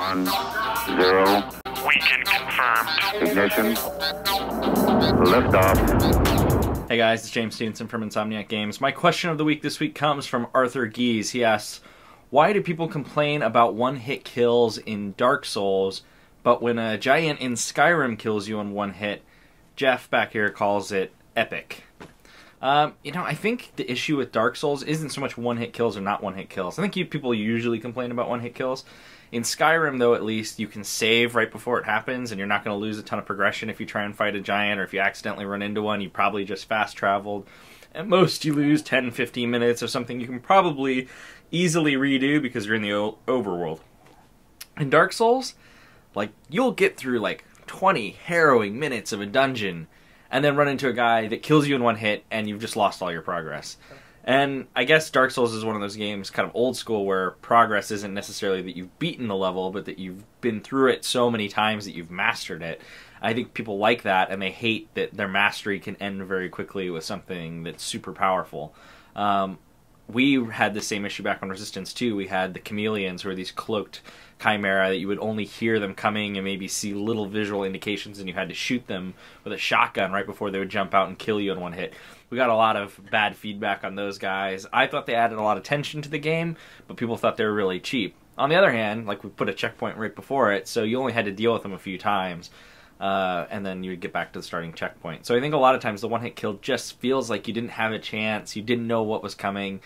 1, 0. Weekend confirmed. Ignition. Liftoff. Hey guys, it's James Stevenson from Insomniac Games. My question of the week this week comes from Arthur Gies. He asks, why do people complain about one-hit kills in Dark Souls, but when a giant in Skyrim kills you in one hit, Jeff back here calls it epic? I think the issue with Dark Souls isn't so much one-hit kills or not one-hit kills. I think people usually complain about one-hit kills. In Skyrim, though, at least, you can save right before it happens, and you're not going to lose a ton of progression if you try and fight a giant, or if you accidentally run into one, you probably just fast-traveled. At most, you lose 10, 15 minutes of something you can probably easily redo because you're in the overworld. In Dark Souls, you'll get through, 20 harrowing minutes of a dungeon, and then run into a guy that kills you in one hit, and you've just lost all your progress. And I guess Dark Souls is one of those games, kind of old school, where progress isn't necessarily that you've beaten the level, but that you've been through it so many times that you've mastered it. I think people like that, and they hate that their mastery can end very quickly with something that's super powerful. We had the same issue back on Resistance 2. We had the chameleons, who are these cloaked chimera that you would only hear them coming and maybe see little visual indications, and you had to shoot them with a shotgun right before they would jump out and kill you in one hit. We got a lot of bad feedback on those guys. I thought they added a lot of tension to the game, but people thought they were really cheap. On the other hand, we put a checkpoint right before it, so you only had to deal with them a few times, and then you would get back to the starting checkpoint. So I think a lot of times the one-hit kill just feels like you didn't have a chance, you didn't know what was coming,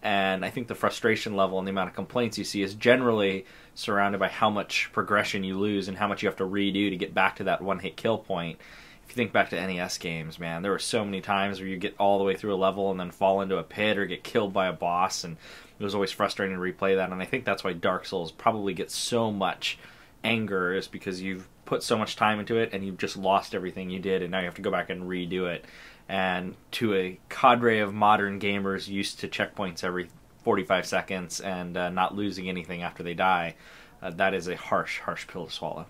and I think the frustration level and the amount of complaints you see is generally surrounded by how much progression you lose and how much you have to redo to get back to that one-hit kill point. If you think back to NES games, man, there were so many times where you get all the way through a level and then fall into a pit or get killed by a boss, and it was always frustrating to replay that, and I think that's why Dark Souls probably gets so much anger, is because you've put so much time into it and you've just lost everything you did, and now you have to go back and redo it. And to a cadre of modern gamers used to checkpoints every 45 seconds and not losing anything after they die, that is a harsh, harsh pill to swallow.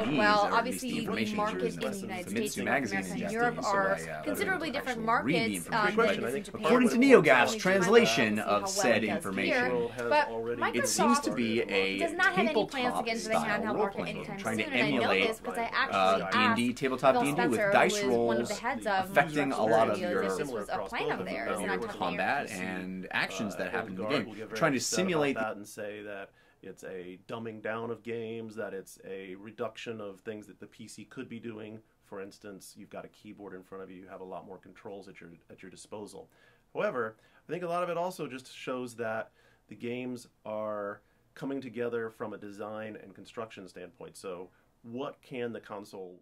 Well, obviously the market in the United States, North America, and Europe are considerably different markets. According to NeoGAF's translation of said information, but it seems to be a does not have any plans to tabletop get into the style handheld market role-playing game, anytime trying soon. to And I know emulate this because I actually D&D, tabletop Phil D&D with Spencer, dice who is one of rolls, the heads of affecting a lot of Studios, your if this was a plan of theirs, and I'm talking combat about and actions that happen in the Guard game, will get very trying to upset simulate about that and say that it's a dumbing down of games, that it's a reduction of things that the PC could be doing. For instance, you've got a keyboard in front of you, you have a lot more controls at your disposal. However, I think a lot of it also just shows that the games are coming together from a design and construction standpoint. So what can the console